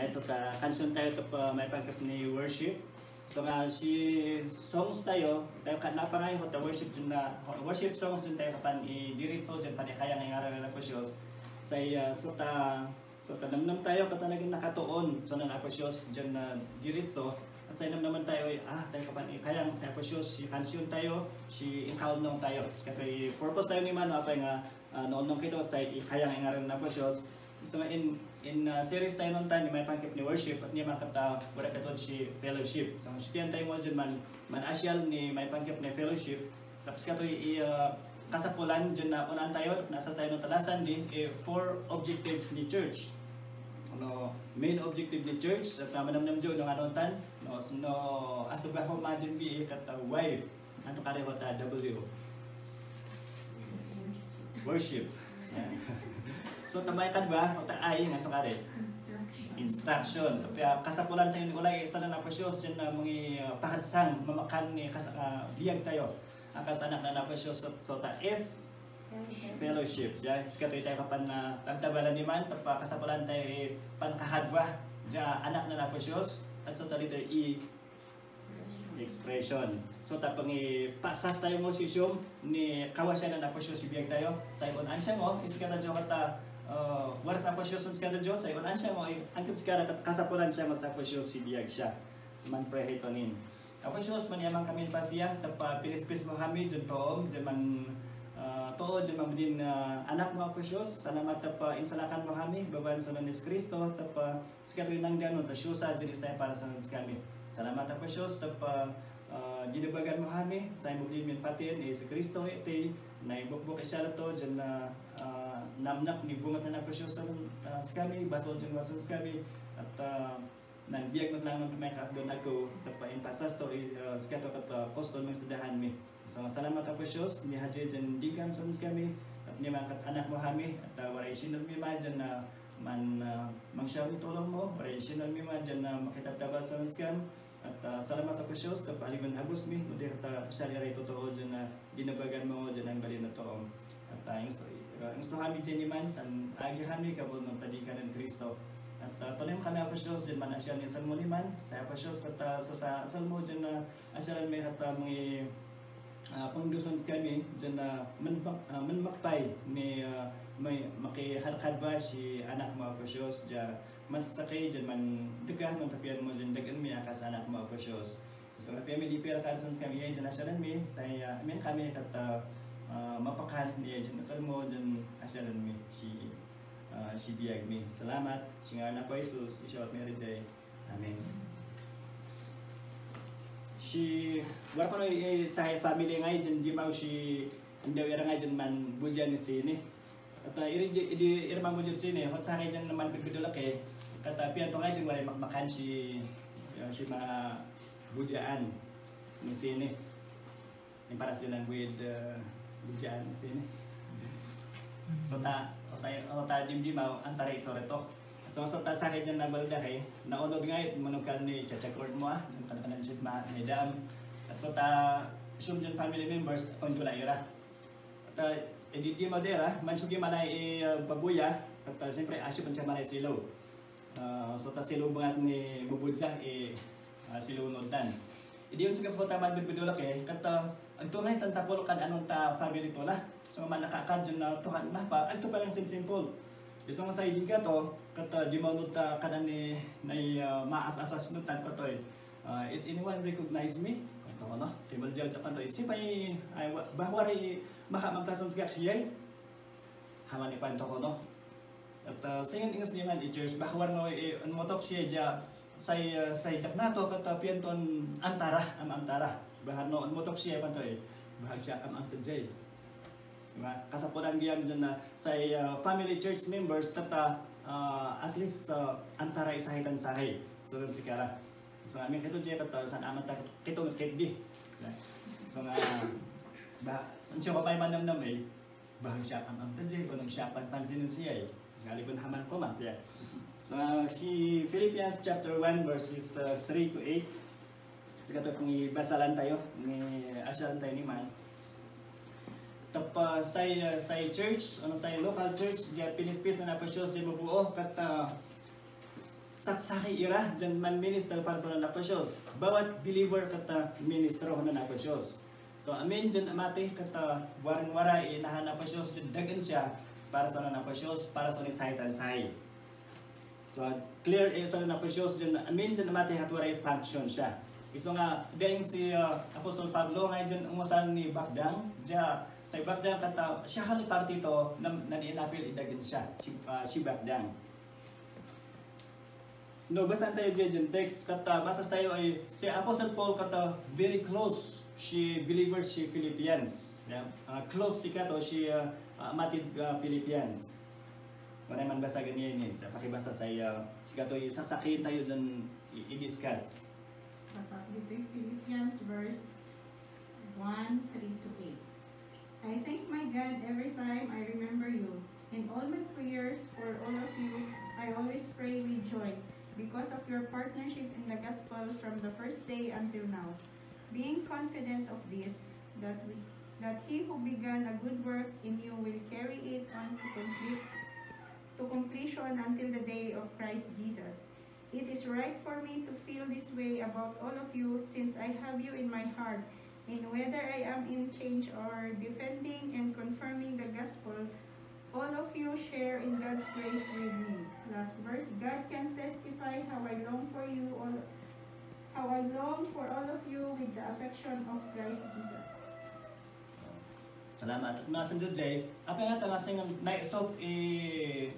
so ta kanson tayo to may pangkap ni worship. So nga si songs tayo kan na pa ngayon ta worship dun na worship songs dun tayo kapan i-diretso dyan pa kaya nga ngaran na Aposyos. Say so ta namnam tayo katanagin nakatuon so na Aposyos dyan na diretso. At sa inam naman tayo tayo kapan kaya sa Aposyos si kanson tayo si inkaon nung tayo. Kasi purpose tayo ni man mapay nga noon nung kito sa kaya nga ngaran na Aposyos. So in series tayo nung tayo may pangkip ni worship at niya makata wala katod si fellowship. So sipian tayo mo dyan man asyal ni may pangkip ni fellowship. Tapos katoy kasapulan dyan na unan tayo nasa tayo ng talasan di 4 objectives ni church. Main objective ni church at manamnam dyan ng anong tan asabaho majin bi kata wife anto kare kota W worship. So tamay kan ba o taay nga to kare instruction tapi kasapulan tayo ni ulay isa na Aposyos dyan na mga pahadsang mamakan ni biyag tayo akas anak na Aposyos so ta F fellowship ya skatoy tayo kapan na tagtabalan ni man tapos kasapulan tayo pankahadwa ja anak na Aposyos at so ta letter E expression. So tapang pasas tayo mo sisyong ni kawasya na Aposyos biyag tayo sa ibon ansya mo iskata jo kata waras Aposyos sa kada Dios ay unan siya mo angkit sa kasapulan siya sa Aposyos biyag siya man prehetonin. Aposyos man yamang kami pa siya tapa pinispis mo kami dyan toom dyan man dyan mamudin anak mo Aposyos sana matapa insalakan mo kami baban sa nanis Kristo tapa sikatuin ng gano'n ta syusa dyan istay para sa nanis kami. Salamat Aposyos tapa ginubagan mo kami sa imong min patin si Kristo iti na ibukbuk siya to dyan na namnak ni bungat na Aposyos sa kami basol dyan basol sa kami at nanbiyag mo lang ng may doon ako tapain pasas to skato kat postol ng sadahan mi. So salamat Aposyos ni hadje dyan digam sa kami at ni mga anak mo kami at waray sinal mi ma dyan na man mangsyaw ni tulong mo waray sinal mi ma dyan na makitabtabal sa kami at salamat Aposyos kapaliman habos mi mudir ta saliray totoo dyan na ginabagan mo dyan ang balin na toong at insto kami dyan man san agi kami kabul ng tadikan ng Kristo at tuloy kami Aposyos dyan man asyal ni San Moniman sa Aposyos kata sa salmo dyan na asyalan may hata mga pangduson kami dyan na manmakpay ni may makiharkad ba si anak mo Aposyos dyan man sasakay dyan man dagah ng tapian mo dyan dagan mi akas anak mo Aposyos. So napiyan mi di pera karsons kami dyan asyalan mi saya amin kami kata mapakan niya dyan asal mo dyan asyalan mi si biyag mi. Salamat si nga anak ko Jesus isyawat mi rin. Amen. Si wala pa no sa family ngay dyan di mau si hindi wala ngay dyan man budyan ni sini at irma mo dyan sini at sa ngay dyan naman pagkudulak kata piyan pa ngay dyan wala makmakan si mga budyaan ni sini yung para sila with budyaan ni sini so ta dimdimaw antaray so reto. So ta sa kay dyan nabalda kay naunod nga manukan ni chachakord mo dyan kanakanan siya maedam at so ta sum dyan family members kondula ira at editi madera mansugi malay babuya at siyempre asyo pa siya malay silaw so ta silaw bangat ni bubudsa silunod dan idi yung sige po tamad bidula kay kata agtungay san sa pulukan anong ta family to la so man nakakad dyan na tuhan na pa agto pa lang simple. Isang sa idiga to kata di maunod ta kanan ni maas-asas no tan patoy is anyone recognize me kato no table judge sa kanto isipay ay bahwari makamagtason sa siya haman ipanto ko no at sayon ingas niyan i-church bahwar no motok siya ja say daknato kata pianton antara bahar no motok siya pantoy bahag siya antay kasapulan diyan dyan na sa family church members tata at least antara isahitan sahay so dun si Kara so amin kito dyan kata saan aman ta kito ngakit so nga siya pa pa'y manamnam bahag siya antay dyan kung siya panpansinin siya galibon haman ko man siya so si Philippians chapter 1 verses 3 to 8 so kato kung ibasalan tayo ni asyalan tayo ni man tapos sa church, sa local church, diya pinispis na Aposyos di mabuo kat saksaki ira dyan man minister para sa Apos. Bawat believer kata ministro ko na Apos. So amin dyan amati kata waran-wara inahan Apos dyan dagan siya para sa Apos, para sa excited sahi. So clear sa Apos dyan amin dyan amati hatwaray function siya. Iso nga dahil si Apostol Pablo nga dyan umusan ni Bakdang dyan sa Bakdang kata siya kali partito na inapil idagin siya si Bakdang. No, basta tayo dyan text kata masas tayo ay si Apostle Paul kata very close si believers si Philippians. Yeah? Close si kato si matid Philippians. Maray man basa ganyan sa pakibasa sa si kato sasakin tayo dyan i-discuss. Basa dito Philippians verse 1:3 to 8. I thank my God every time I remember you. In all my prayers for all of you, I always pray with joy because of your partnership in the gospel from the first day until now. Being confident of this, that he who began a good work in you will carry it on to completion until the day of Christ Jesus. It is right for me to feel this way about all of you since I have you in my heart. In whether I am in change or defending and confirming the gospel, all of you share in God's grace with me. Last verse, God can testify how I long for all of you with the affection of Christ Jesus. Salamat. At masundod Jay, apa nga tangasing naisop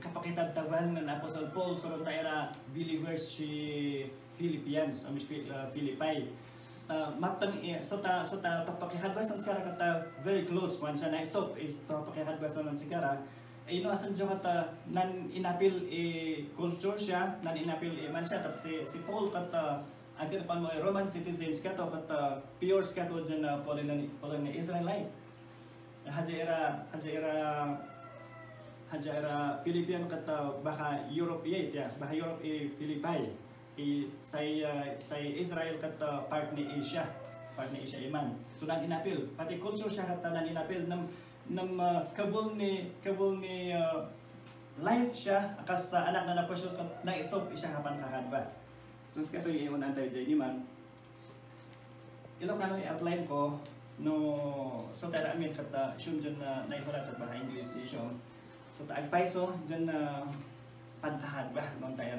kapakitad taban ng Apostle Paul so ron tayo believers si Philippians, Philippi. Matang so ta papakihadbas ng sigara kata very close one siya na stop is to papakihadbas ng sigara ay no asan jo kata nan inapil culture siya nan inapil man siya tapos si Paul kata agad pa mo Roman citizens kato kata pure kato dyan na Poland na Israelite haja era Philippine kata baka Europe yes ya baka Europe Philippi sa Israel kata part ni Asia iman so nan inapil pati culture siya kata nan inapil nam kabul ni life siya akas sa anak na napasyos na isop siya kapan kahadba so sa kato iyon antay jay ni man Ilocano i-outline ko no so tara amin kata siyun dyan na isulat at baka English issue so taagpaiso dyan na pantahadba noon tayo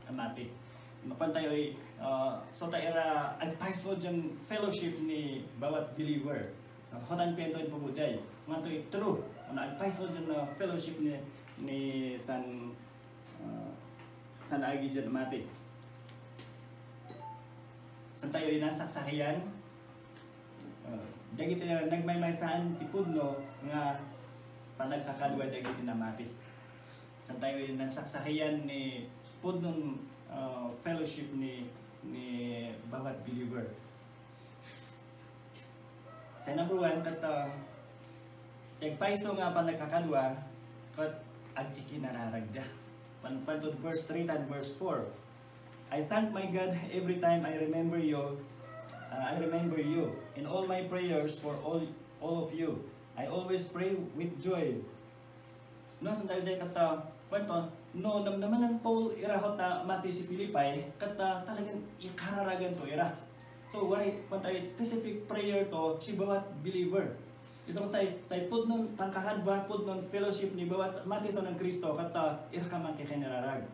amati mapan tayo so tayo agpaiso dyan fellowship ni bawat believer hotan pento in pabuday nga to true agpaiso dyan na fellowship ni san agi dyan amati san tayo inasaksahiyan dagiti nagmaymaysaan tipudno nga panagkakadwa dagiti namati san tayo inasaksahiyan ni pudnon fellowship ni bawat believer. Sa number 1 kata paiso nga pa nagkakadwa kat agkikinararagda. Pantod verse 3 and verse 4. I thank my God every time I remember you. In all my prayers for all of you. I always pray with joy. No, sa tayo kata kwento, no, naman ng Paul irahot na mati si Philippi, kata talagang ikararagan to ira. So, why pantay specific prayer to si bawat believer. Isang say pudnon pangkahadba, pudnon fellowship ni bawat mati sa ng Kristo, kata ira ka man kay kinararag.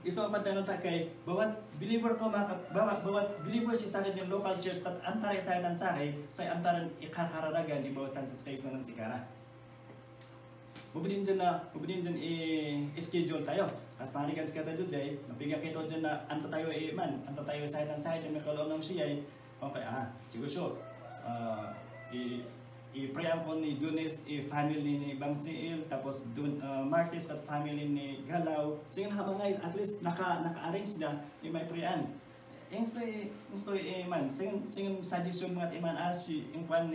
Isang pantay nun ta kay bawat believer ko bawat believer si sa yung local church kat antare sa nan sakay, say antaran ikakararagan ni bawat San Cristo ng sikara. Mubidin dyan i-schedule tayo. At panigan sa kata dyan, napiga kayo dyan na anto tayo anto tayo sa dyan, may kalong ng siya okay, siguro siya. I-pray ako ni Dunes, family ni Bangsiil, tapos Martis at family ni Galaw. So yung nakamangay, at least naka-arrange na, may prayan. Yung story man, sing suggestion mga iman yung kwan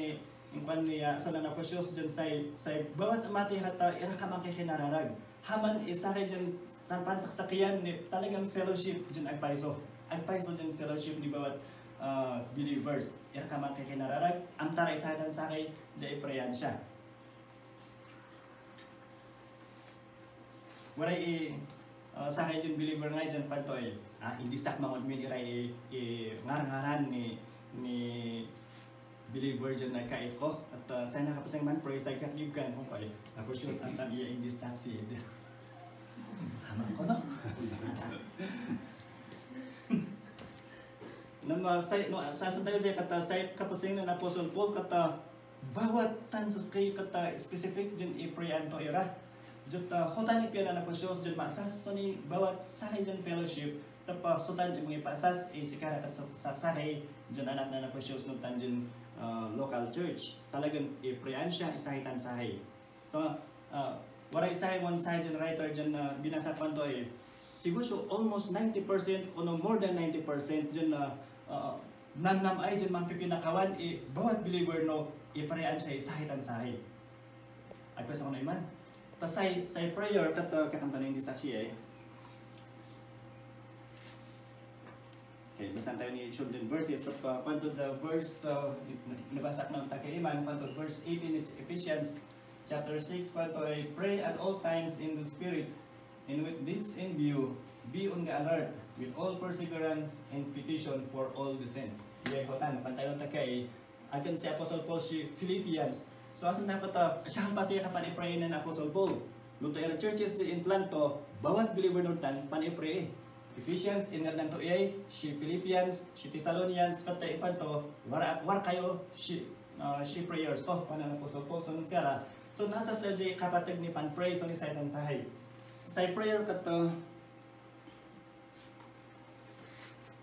ni sa nanaposyos dyan sa bawat amati hata ira ka man kay kinararag haman isa kay dyan sa pansaksakiyan ni talagang fellowship dyan agpaiso dyan fellowship ni bawat believers ira ka man kay kinararag amtara isa dan sa kay dyan iprayan siya waray sa kay dyan believer nga dyan pantoy indistak mga admin iray ngar-ngaran ni believer dyan na kait ko at sa nakapasang man praise ay kakligan kung kay ako sure ang tam iya indistak si Ed haman ko no sa tayo dyan kata sa kapasing na Apostle Paul kata bawat sansus kay kata specific dyan i-pray anto ira Jota hotan ni piana na posyon dyan maasas so ni bawat sahay dyan fellowship tapos sutan yung mga pasas sikara at sahay dyan anak na posyon nutan dyan local church talagang i-prayan siya isahitan sahay so waray sahay mo sahay dyan writer dyan na binasapan to siguro so almost 90% o no more than 90% dyan na namnam ay dyan mampipinakawan bawat believer no i-prayan siya isahitan sahay ay pwes ako na iman tas sa prayer kakanta na yung distraksi okay, basan tayo ni children verses panto the verse nabasa ng takaiman panto verse 18 in Ephesians chapter 6 panto ay pray at all times in the spirit and with this in view be on the alert with all perseverance and petition for all the saints kotan pantayon takay akan si Apostle Paul si Philippians so asan dapat siya pa siya kapan i-pray na Apostle Paul. Luto era churches in planto, bawat believer nutan pan i-pray. Ephesians in nanto si Philippians, si Thessalonians kata ipanto, war kayo si prayers to panan Apostle Paul so nagsiara. So nasa stage kapatid ni pan pray so ni Satan sahay. Sa prayer kato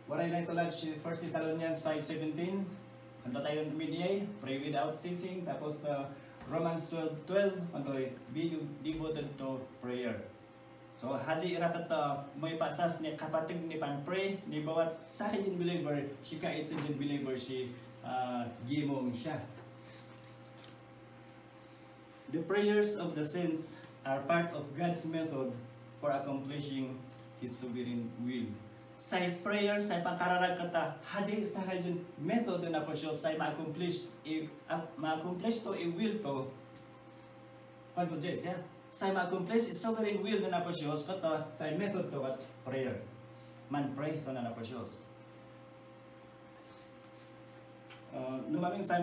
waray na sa si 1 Thessalonians 5:17. Handa tayo media, pray without ceasing. Tapos Romans 12:12, be devoted to prayer. So haji irakat may pasas ni kapatid ni pan pray ni bawat sa akin believer, si kait sa believer si gimong siya. The prayers of the saints are part of God's method for accomplishing His sovereign will. Sa prayer, sa pangkararag kata, haji sa kajun method na po siya sa ma-accomplish to will to ano dyan siya? Sa ma-accomplish sovereign will na po siya kata sa method to at prayer man pray so na po siya numaming sa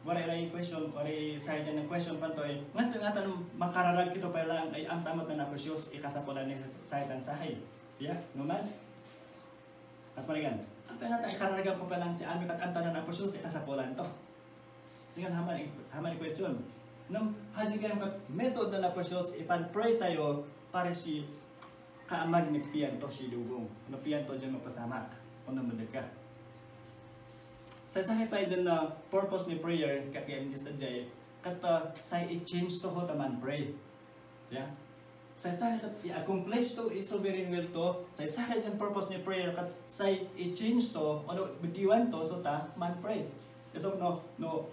waray ray question waray sa dyan ng question pantoy ngatan makararag kito pa lang ay ang tamat na po siya ikasapulan ni sa itan sahay siya numan as parigan, ang tanata ikararagan ko pa lang si Ami kat antanan na posyon si kasapulan to. Sige haman question. Nung hajigan kat method na posyon ipan pray tayo para si kaamag ni pian to si dugong. No pian to diyan mapasamak o namadagka. Sa sahay tayo dyan na purpose ni prayer kapian gista jay kat sa i-change to ho taman pray. Yeah? Sa i-accomplish to i-sovereign will to sa dyan purpose ni prayer kat sa i-change to ano bitiwan to so ta man pray so no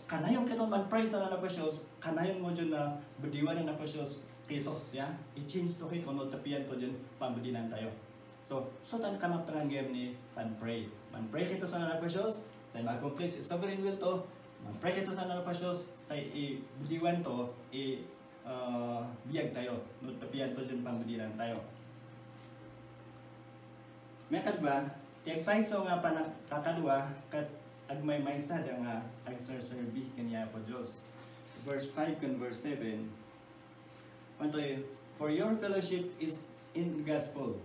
kanayon kiton man pray sa na pasyos kanayon mo dyan na bitiwan na pasyos kito ya i-change to kito no tapian to dyan pambudinan tayo so tan kamak tangang game ni man pray kito sa na pasyos sa ma-accomplish i-sovereign will to man pray kito sa na pasyos sa i-bitiwan to biyag tayo, nutapian to dyan pambudilan tayo. Mekad ba, tiyag paiso nga kakadwa, kat agmay sada nga agserserbi kanya po Diyos. Verse 5 and verse 7, pantoy, for your fellowship is in the gospel,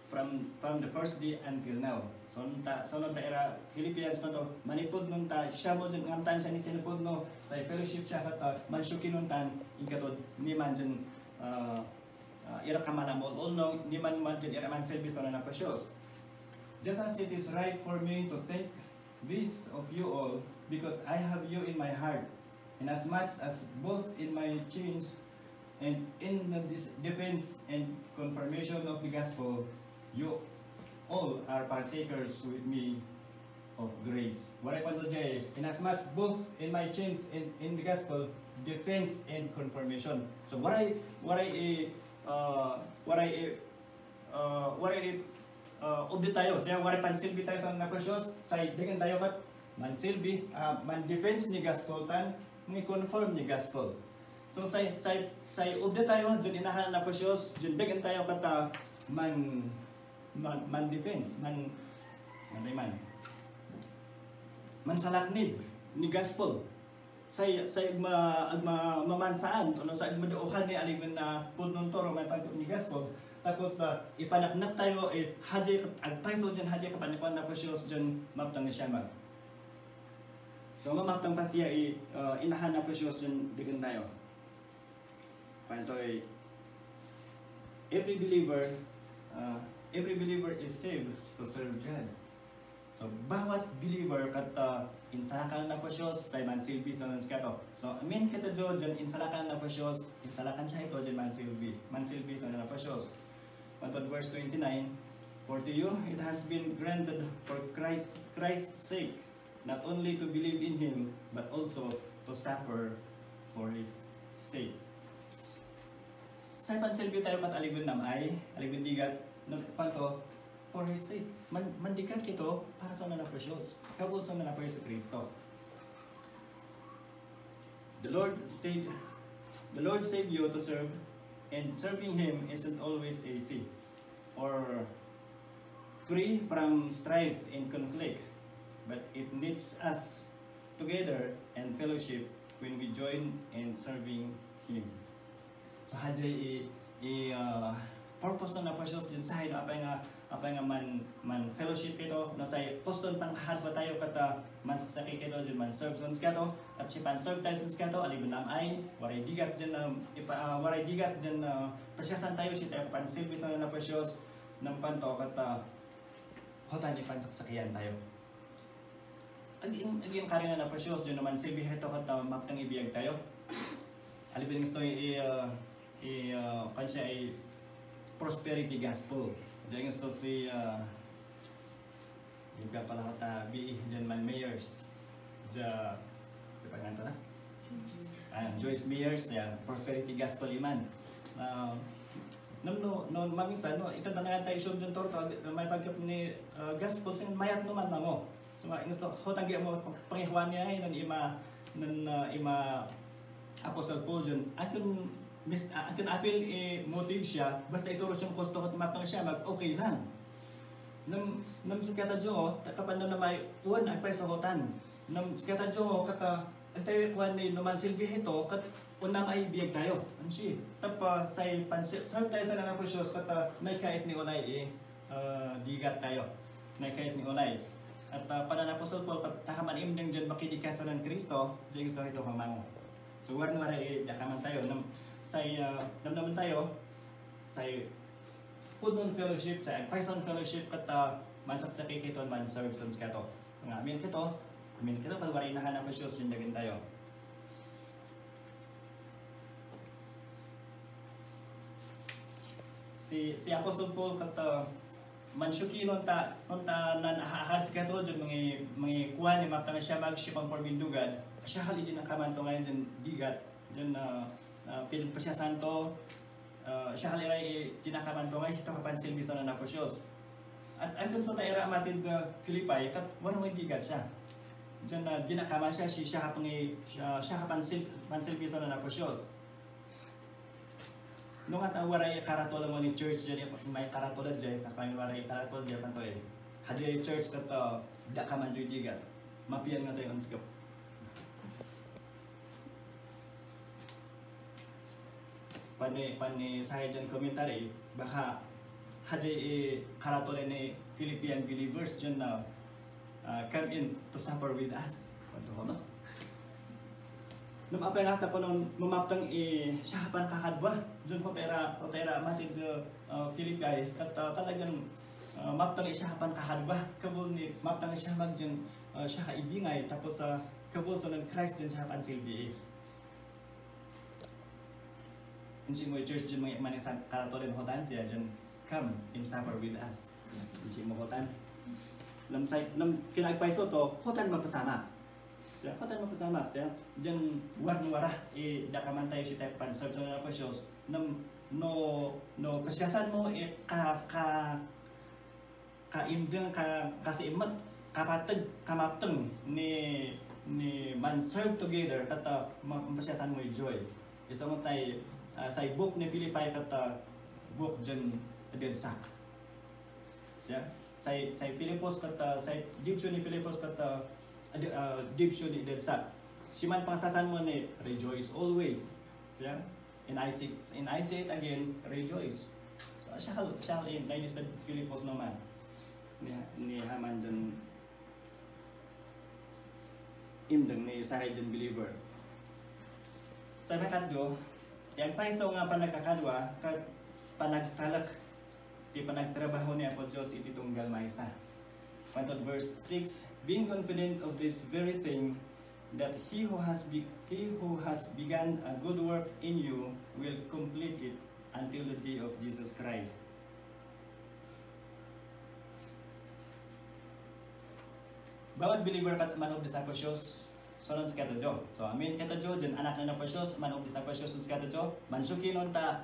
from the first day until now. So nung era Philippians na to, manipod nung ta, siya mo dyan ngamtan siya ni tinipod no, sa fellowship siya kata, mansyukin nung tan, ikatod, ni man dyan, ira ka manamol, no, ni man dyan, ira man service na napasyos. Just as it is right for me to think this of you all, because I have you in my heart, and as much as both in my chains and in the defense and confirmation of the gospel, you all are partakers with me of grace. Waray pa ito jay, inasmuch both in my chains and in the gospel, defense and confirmation. So waray ubdi tayo. Siya waray pansilbi tayo sa napasyos, sa dengan tayo kat mansilbi, man defense ni gospel tan, ni confirm ni gospel. So say ubdi tayo, dyan inahan na napasyos, dyan dengan tayo kat man defense man salaknib ni gospel sa mamansaan ano sa maduohan ni aligon na punon toro may pag ni gospel tapos ipanaknak tayo haje agpaiso dyan haje kapanikuan na pasyos dyan maptang siya mag so mamaptang pa siya inahan na pasyos dyan digan tayo pantoy every believer is saved to serve God. So bawat believer kata insalakan na pasyos sa mansilbi sa nanskato. So amin kita jo dyan insalakan na pasyos insalakan siya ito dyan mansilbi sa na pasyos. Pantod verse 29, for to you it has been granted for Christ's sake not only to believe in Him but also to suffer for His sake. Sa pansilbi tayo kat aligon namay, aligon digat nagpanto for His sake. Mandikat kito para sa mga precious. Kabul sa mga precious Kristo. The Lord saved you to serve, and serving Him isn't always easy or free from strife and conflict, but it knits us together and fellowship when we join in serving Him. So hadjay purpose na precious din sa apay nga man fellowship ito no say poston pang kahadwa tayo kata man saksaki kito din man serve sons kato at si pan serve tayo sons kato aligon ay waray digat diyan na pasyasan tayo si tayo pan service na precious ng panto kata hotan di pan saksakihan tayo aging karina na precious diyan naman silbi heto kata maptang ibiyag tayo aligon gusto kansya ay prosperity gospel. Diyan gusto si yung pala kata B. Jan Man Mayers. Ipagkanta na? Joyce Mayers, yan. Prosperity gospel iman. No, maminsan, no, ito na tayo isyon dyan torto, may pagkip ni gospel, sin mayat naman na mo. So, gusto, hotagi mo, pangihuan niya ay, nan ima Apostle Paul dyan, akin apil motive siya, basta ituro siyang kosto at matang siya, okay lang. Nam sukata jo, kapan na may uwan ay preso hotan. Nam sukata jo, kata, tayo kuhan ni naman silbi ito, kat unang ay biyag tayo. Ansi, tapa sa pansit, sarap tayo sa nanapusyos, kata may kait ni Olay, digat tayo. May kait ni Olay. At pananapusol po, kahaman imdeng dyan makidikat sa ng Kristo, dyan gusto ito kamango. So, warna-wara dakaman tayo. Namnaman tayo sa Pudnon Fellowship, sa Python Fellowship kata mansaksaki kito man services kato. So nga amin kito kalwari na hanap pasyos dyan tayo. Si Apostle Paul kata mansyuki non ta nan ahad sa kato dyan mga kuha ni maptang siya mag-shipang porbindugad siya halin din ang kamanto ngayon dyan digat dyan pinagpasya santo siya haliray tinakaman ko ngayon siya kapansil bisa na naposyos at andun sa taira amatid na Pilipay kat walang digat siya dyan na dinakaman siya siya kapansil bisa na naposyos nung at waray karatola mo ni church dyan may karatola dyan kas may waray karatola dyan panto hadiri church kat dakaman dyan digat mapiyan nga tayo ang sikap pani sa dyan komentary baka hadjay karatole ni Philippine believers dyan na come in to suffer with us. Panto no? Nung apay nata po nung mamaptang siyahapan kakadwa dyan po pera matid Philippine at talagang maptang siyahapan kakadwa kabul ni maptang siya mag dyan siya kaibingay tapos kabul sa ng Christ dyan siyahapan silbi Insi mo church dyan mga maning karatolen hotan siya dyan come and suffer with us. Insi mo hotan. Nam kinagpaiso to hotan magpasama. Siya hotan magpasama siya dyan war-wara dakaman tayo si type pan serve sa napasyos no kasyasan mo kaimdeng kasi imat kapatag kamapteng ni man serve together tata mapasyasan mo joy. Isa mo say book ni Pilipay kata book dyan adensak. Siya, say Pilipos kat say dibsyon ni Pilipos kat dibsyon ni adensak. Siman pangsasan mo ni rejoice always. Siya, and I say it again, rejoice. So siya nailista Pilipos naman ni Haman dyan imdang ni sakay dyan believer. Sa katlo, yung paiso nga panagkakadwa, panagtalak, di panagtrabaho niya po Diyos iti tunggal maysa. Pantod verse 6, being confident of this very thing, that he who has begun a good work in you will complete it until the day of Jesus Christ. Bawat believer kat man of discipleship sonon sa katajo. So amin katajo din anak na napasyon man of discipleship sa katajo. Mansuki non ta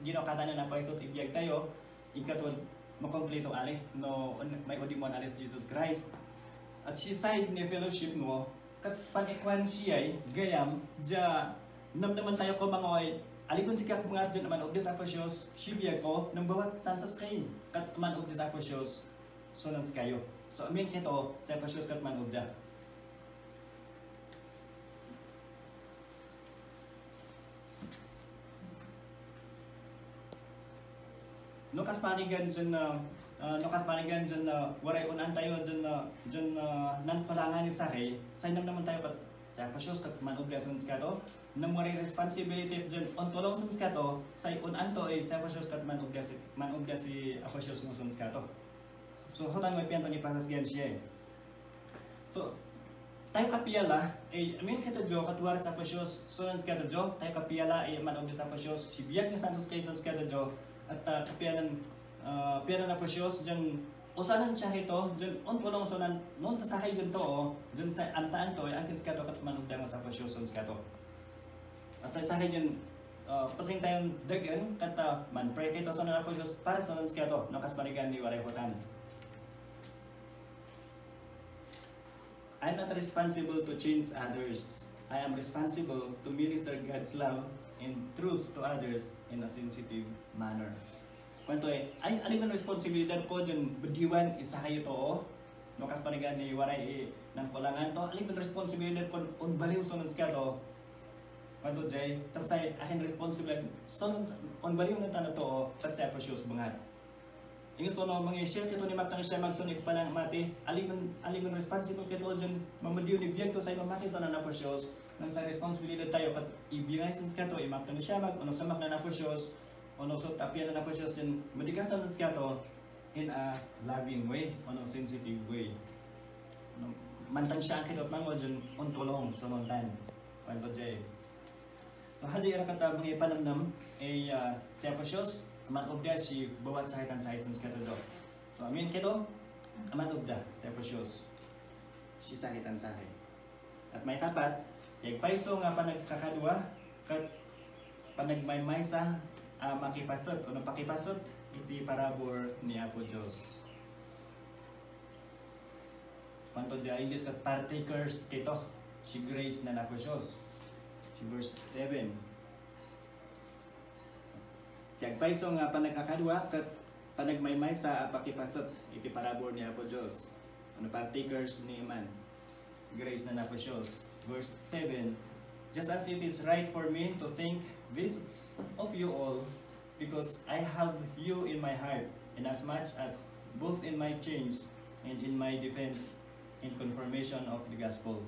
ginokata na napasyon ibiyag tayo ikatod makompleto ali no may odimon alis Jesus Christ. At si side ni fellowship mo kat pan-ekwan siya gayam ja namnaman tayo ko mangoy alikon si kak mga dyan man of discipleship sibiyag ko nang bawat sansas kayo kat man of discipleship sonon sa kayo. So amin kito sa pasyos kat man ubda. Nukas panigan dyan waray unan tayo dyan nan palangan ni sahay say naman tayo kat sa pasyos kat man ubda sun skato nam waray responsibility dyan ontolong sun skato say unan to sa pasyos kat man ubda si pasyos mo sun skato. So, hotang may piyanto ni Pasas Gan siya. So, tayo kapiyala, amin kita Jo, katuwara sa pasyos, sunans kita Jo, tayo kapiyala, manog sa pasyos, sibiyag ni Santos Kaisons kita Jo, at kapiyalan na pasyos, dyan, usanan siya ito, dyan, untulong sunan, noon tasahay dyan to, dyan sa antaan to, ang kins ka to, manog sa pasyos, sunans ka to. At sa isahay dyan, pasing tayong dagan, kata, man, pray kayo sunan na pasyos, para sunans ka to, nakas panigan ni Waray Hotan. I'm not responsible to change others. I am responsible to minister God's love and truth to others in a sensitive manner. Kwanto ay alin ang responsibilidad ko dyan bediwan isa kayo to no kas panigan ni waray ng kulangan to alin ang responsibilidad ko unbaliw sunod ska to kwanto jay tapos ay akin responsibilidad sunod unbaliw ng tanong to at sa pasyos bangat. Ingos ko no mga share kito ni Matang siya magsunit pa ng mati aliman responsible kito dyan mamadiyo ni biyag to sa imamati sa nanaposyos nang sa responsibilidad tayo kat ibigay since kato imatang siya mag ano samak na naposyos ano so tapyan na naposyos yun madikasan ng kato in a loving way ano sensitive way mantang siya ang kito mangol dyan untulong sa montan kwanto jay so haji ira kata mga ipanamnam ay sa pasyos aman obda si bawat sahitan sa isons kato jo. So amin kito aman obda sa pasyos si sahitan sahay. At may kapat kay paiso nga panagkakadwa kat panagmaymaysa makipasot o napakipasot iti parabor ni Apo Diyos. Panto di English kat partakers kito si grace na Apo Diyos. Si verse 7. Kag paiso nga panagkakadwa kat panagmaymay sa pakipasot iti parabor ni Apo Diyos. Ano partakers ni Iman. Grace na Apo Diyos. Verse 7. Just as it is right for me to think this of you all, because I have you in my heart, and as much as both in my change and in my defense in confirmation of the gospel,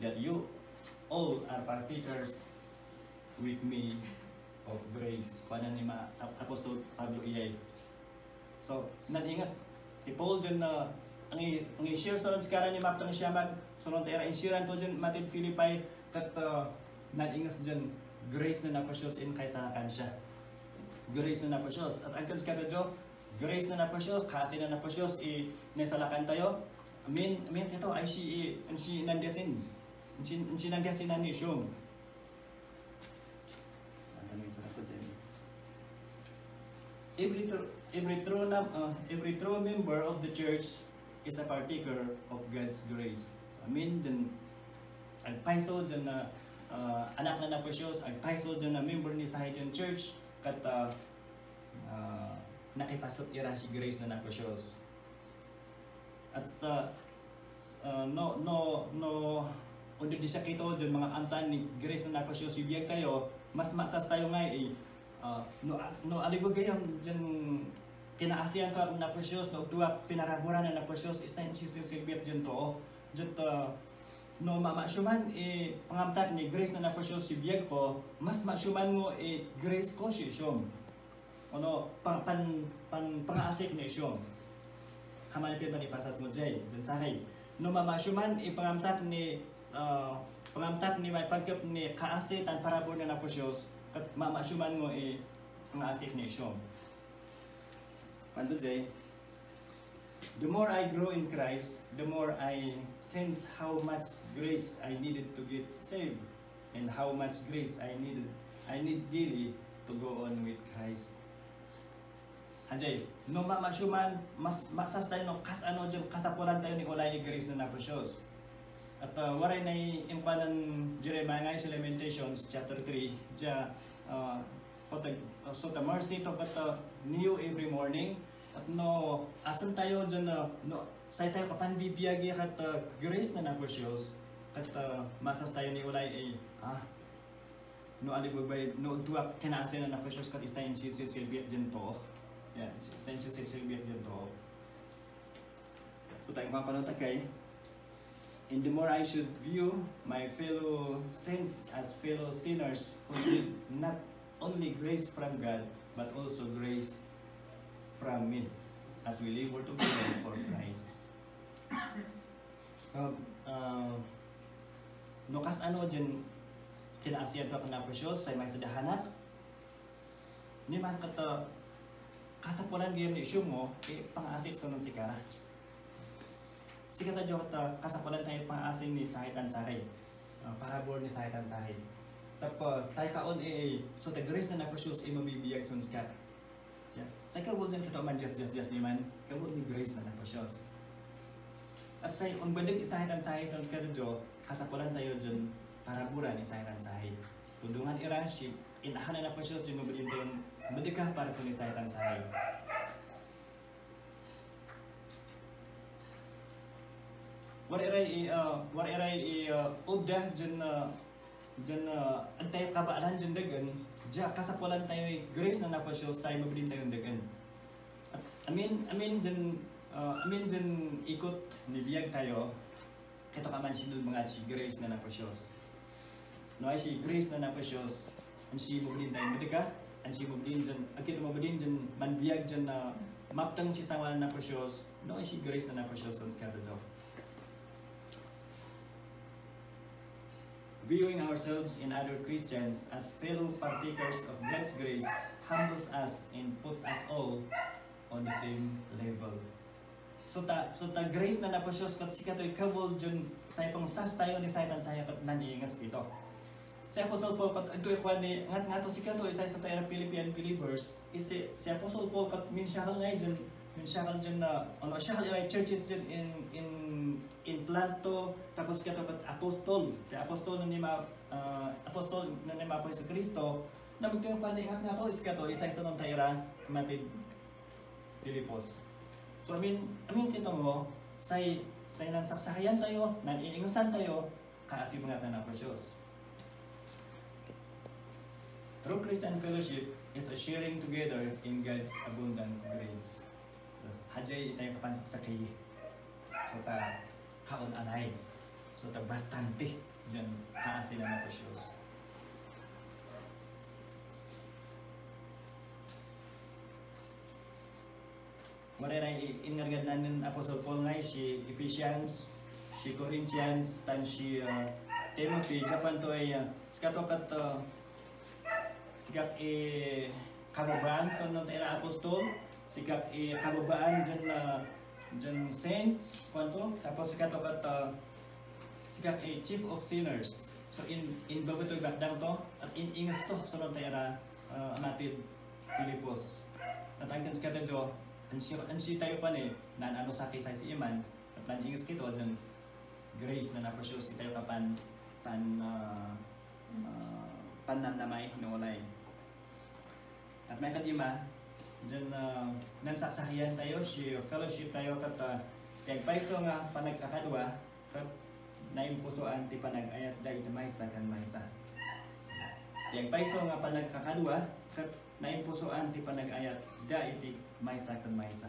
that you all are partakers with me of grace. Paano ni Apostol Pablo iyay. So, naningas si Paul dyan na ang i-share sa lanskara ni Maptang Siyamag sunod era insiran to dyan matid Philippi kat naningas dyan grace na napasyos in kaysa kansya. Grace na napasyos. At ang kans kada jo, grace na napasyos, kasi na napasyos nesalakan tayo. Amin ito ay si nandiyasin. Si nandiyasin na nisyong. Every true member of the church is a partaker of God's grace. So, amin dyan agpaiso dyan na anak na napasyos, agpaiso dyan na member ni Sahajan Church kat nakipasok ira si grace na naprecious. At undi di siya kito dyan mga antan ni grace na naprecious ibiyag tayo, mas masas tayo ngay no aligog gayam dyan kinaasiyan ka na precious no tuwa pinaraburan na precious is na silbiyat dyan to dyan to no mamasyuman pangamtak ni grace na precious ibiyag ko mas masyuman mo grace ko siya siyom ano pangaasik ni siyom haman pin ni pasas mo dyan sahay no mamasyuman pangamtak ni may pagkap ni kaasik tan paraburan na precious at mamasyuman mo pangaasik ni siyom. Pando Jay, the more I grow in Christ, the more I sense how much grace I needed to get saved and how much grace I need daily to go on with Christ. Hanjay, no mamasyuman, mas maksas tayo no kasapulan tayo ni ulay grace na naprecious. At waray na impanan Jeremiah sa Lamentations chapter 3, so the mercy to new every morning at no asan tayo dyan no say tayo kapan bibiyagi kat grace na precious at masas tayo ni ulay no alibugbay no tuwak kinaasa na precious kat istayin si Silviat dyan to istayin si Silviat dyan to so tayo mapanood kay and the more I should view my fellow saints as fellow sinners who need not only grace from God, but also grace from me, as we labor together for Christ. No kas ano dyan kinaasiyan ko na precious sa may sadahanat ni man kata kasapulan gayam ni issue mo pang-asit sunod si kara sikata jo kata kasapulan tayo pang-asin ni sahitan sahay parabor ni sahitan sahay tapos tayo kaon so the grace na precious mabibiyag sun skat sa kawul dyan kita man just ni man kawul ni grace na precious at sa unbadig isahitan sahay sun skat jo kasapulan tayo dyan paraburan isahitan sahay tundungan ira ship inahanan na precious dyan mabidin tayo madikah para sa isahitan sahay war iray ubdah dyan antay kabaalan dyan dagan dyan kasapulan tayo grace na precious say mabidin tayo dagan amin dyan ikot nibiyag tayo kito ka man sinul mga si grace na precious no ay si grace na precious ang si mabidin tayo madika ang si mabidin dyan ang kito mabidin dyan manbiyag dyan na maptang si sangalan na precious no ay si grace na precious ang skada dyan viewing ourselves in other Christians as fellow partakers of God's grace humbles us and puts us all on the same level. So ta grace na precious kat sika toy kawol jun sa ipang sas tayo ni saytan saya kat naniingas ito. Si Apostle Paul kat adto ikwan ni ngat sika to isa sa tayo Philippian believers is si Apostle Paul kat minsyakal ngay dyan minsyakal dyan na ano syakal ilay churches dyan in planto tapos kato kat apostol si apostol na ni sa Kristo na magtuyong paningat nga to is kato isa nung tayra matid Pilipos. So I mean kito mo say nang saksayan tayo nan iingusan tayo kaasi mga na precious. True Christian fellowship is a sharing together in God's abundant grace. So hajay tayo kapansak sa kay so ta kaon anay. So ta bastante dyan kaasi na precious. Marina ingargad nanin Apostle Paul ngay si Ephesians, si Corinthians, tan si Timothy, kapan to ay skatokat sikap kababaan sa nung tayra Apostol, sikap kababaan dyan saints, kwanto, tapos skatokat sikap chief of sinners. So in bago to bagdang to, at ingas to sa nung tayra natin Pilipos. At ang kanskata jo, ansi tayo pa ni na ano sa kisay si Iman at naningas kito dyan grace na precious si tayo kapan panamnamay noonay at may kadima dyan nansaksakiyan tayo, si fellowship tayo kat kaya paiso nga panagkakadwa kat naimpusoan ti panag-ayat da iti maysa kan maysa. Kaya paiso nga panagkakadwa kat naimpusoan ti panag-ayat da iti maysa kan maysa.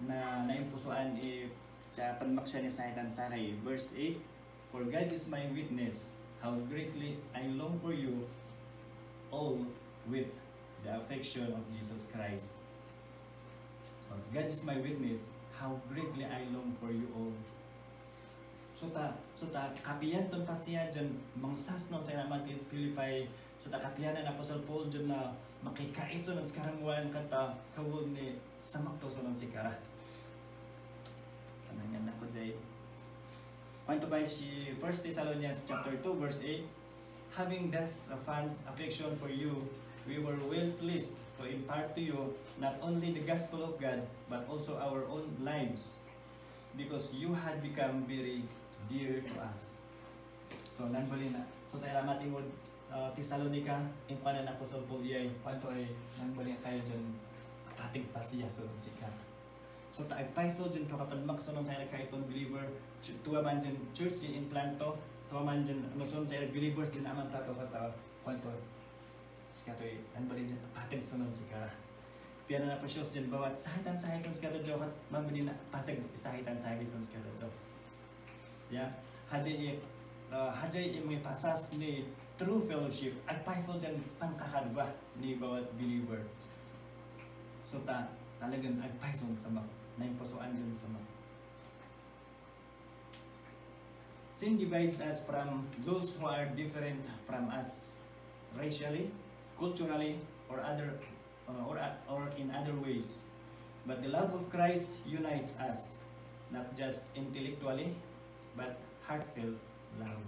Na naimpusoan panmaksya ni Saitan Saray, verse 8, "For God is my witness, how greatly I long for you all with the affection of Jesus Christ." So, God is my witness, how greatly I long for you all. So ta kapiyan ton pasiya dyan mangsas no tayo naman tin Pilipay. So ta kapiyan na Apostle Paul dyan na makikait so ng skarangwan kata kawul ni samakto so ng sikara. Kananyan na ko dyan. Panto by si 1 Thessalonians chapter 2 verse 8, "Having thus a fond affection for you, we were well pleased to impart to you not only the gospel of God, but also our own lives, because you had become very dear to us." So nanbali na. So tayo matingod Thessalonica, yung panan Apostle Paul iyay, panto ay nanbali tayo dyan ating pasiya so sikat. So tayo paiso dyan to kapan maksunong tayo kaitong believer, tuwa man dyan church dyan implanto, tuwa man dyan masunong tayo believers dyan aman tato kata, panto sikat ay nanbali dyan patag sunong sikat. Piano na po shows dyan bawat sahitan-sahitan sikat dyan at mamili na patag sahitan-sahitan sikat dyan. Ya, hajay may pasas ni true fellowship at paiso dyan pangkakadwa ni bawat believer. So talagang ay paiso sama na imposoan dyan sama. Sin divides us from those who are different from us racially, culturally, or in other ways. But the love of Christ unites us, not just intellectually, but heartfelt love.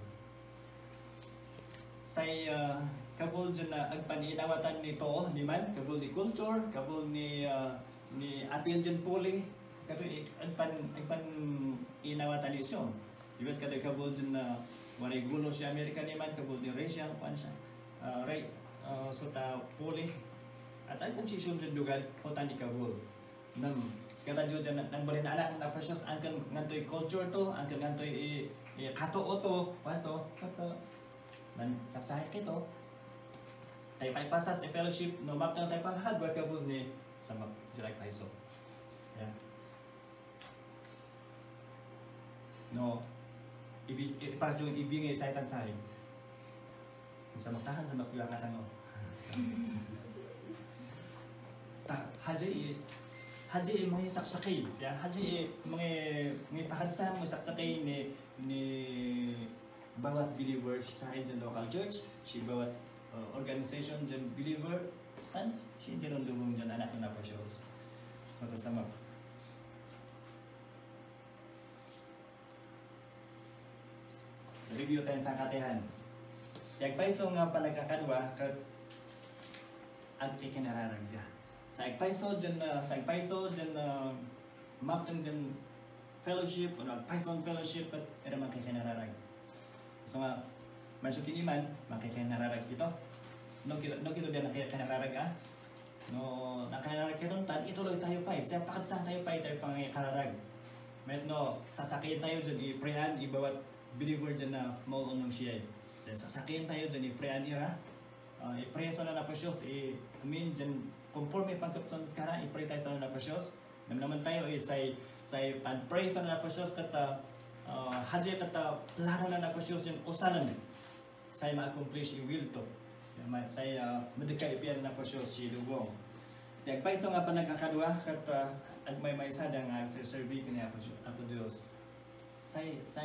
Say kabul dyan na agpaninawatan nito ni man, kabul ni culture, kabul ni apil dyan puli, kato agpan inawatan ni siya. Ibas kato kabul dyan na waray gulo si Amerika ni man, kabul ni racial, kwan siya, so ta puli. At ay kung sisyon dyan dugal, hotan ni kabul. Kata jo dyan nang bali na anak na precious angkan ngantoy culture to, angkan ngantoy kato oto, panto, kato. Man saksay kito. Tayo kay pasas fellowship no map tayo panghad wa kabul ni sa map jiray paiso. Yeah. No para jo ibingay sa itan say. Sa maktahan sa makilangatan mo. Haji mga saksakay, ya haji mga pahadsam mga saksakay ni bawat believer sa atin local church, si bawat organization dyan believer, tan si dyan ang dumong dyan anak na po shows. So tasama. Review tayo sa katihan. Yagpaiso nga panagkakadwa kat ang ikinararagda. Sa agpaiso dyan maptang dyan fellowship o nagpaiso fellowship at era makikinararag. So nga mansukin iman makikinararag ito. No kito din nakikinararag no nakikinararag kito tan ituloy tayo pa siya pakatsan tayo pa tayo pangikararag. Met no sasakyan tayo dyan i-prayan ibawat believer dyan na maulong siya. Sasakyan tayo dyan i-prayan ira. I-pray sa na Diyos, amin dyan, conforme pagkapson sa kara, i-pray tayo sa na Diyos. Naman tayo, say pag-pray sa na Diyos, kata, hadya kata, plano na Diyos dyan, usanan, say ma-accomplish i-will to. Say, madikay ipiyan na Diyos, si Lugong. Nagpay sa nga panagkakadwa, kata, agmay sada nga, serve ko niya ako Diyos. Say, sa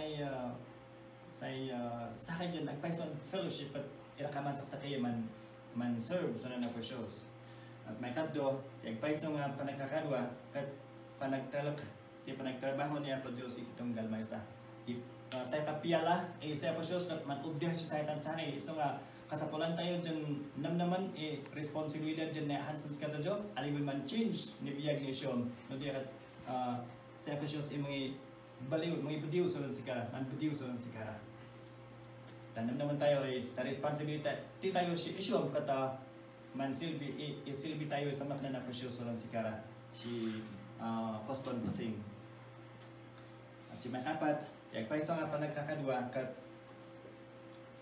akin dyan, nagpay sa fellowship, at irakaman sa kayo man serve sa na shows. At may kadto, nagpaiso nga panagkakadwa kat panagtrabaho niya po Diyos itong galmay sa. Tayo kapiyala, isa po shows kat man ubdiha siya sa itan sa akin. So nga, kasapulan tayo dyan namnaman, responsibilidad dyan na hansons ka to Diyos, aling man change ni biyag ni Sean. No diya kat sa po shows mga baliw, mga ibudiw sunod si kara, man budiw sunod si kara. Tanam naman tayo sa responsibility, ti tayo si Isyom kata silbi tayo sa makna na presyoso lang si Kara, si Coston Pasing. At si man-apat, paiso nga pa nagkakadwa, kat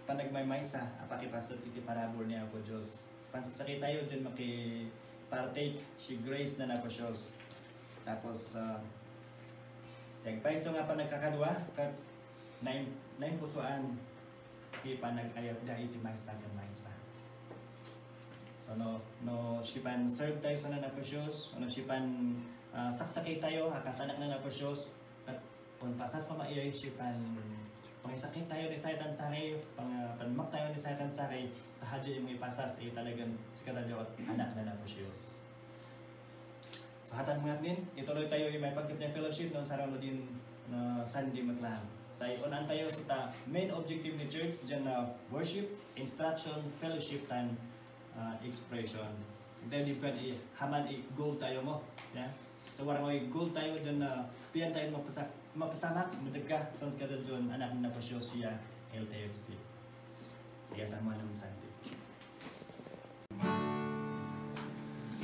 panagmaymaysa, apakipasot iti parabor niya ako Diyos. Pansakit tayo dyan partake si Grace na nako Diyos. Tapos, paiso nga pa nagkakadwa, kat naim pusuan, iti panag-ayat da iti maysa kan maysa. So no sipan serve tayo sa nanaposyos, no sipan saksakay tayo hakasanak na naposyos at pasas pa maiyay sipan pangisakit tayo ni saytan sakay, panmak tayo ni saytan sakay, tahadya yung ipasas talagang sikadadyo at anak na naposyos. So hatan mga din, ituloy tayo yung may pagkip ng fellowship noon sa araw din na Sunday matlang. Sa ikunan tayo sa main objective ni church dyan na worship, instruction, fellowship, and expression. Then you can haman goal tayo mo. Yeah? So warang may goal tayo dyan na piyan tayo mapasamak, madagka, sons ka dyan anak na pasyo siya LTFC. Sige, sama naman sa atin.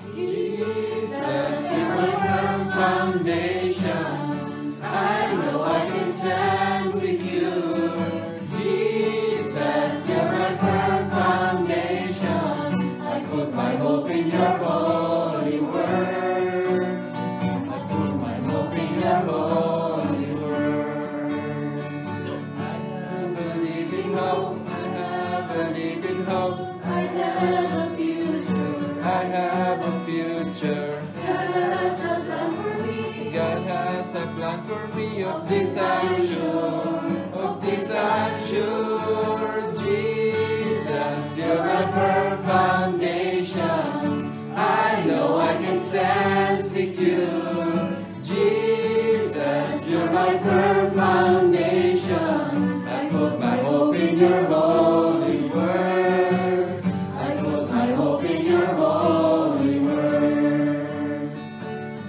Jesus, you're my firm foundation. I know I can stand secure. Jesus, you're my firm foundation. I put my hope in your holy word. I put my hope in your holy word. I have a living hope. I have a living hope. I have a future. I have a future. God has a plan for me. God has a plan for me. Of this I'm sure. Of this I'm sure. Jesus, you're my firm foundation. I know I can stand secure. Jesus, you're my firm foundation. I put my hope in your holy word. I put my hope in your holy word.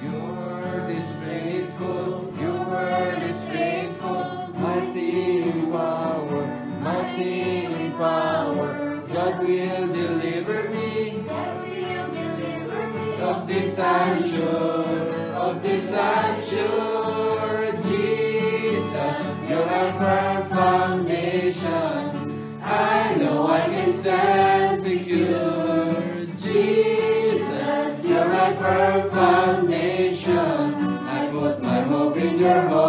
Your word is faithful. Your word is faithful. Mighty in power. Mighty in power. God will deliver me. God will deliver me. Of this I'm sure. Of this I'm sure. Jesus, you're my firm foundation. I know I can stand secure. Jesus, you're my firm foundation. I put my hope in your hope.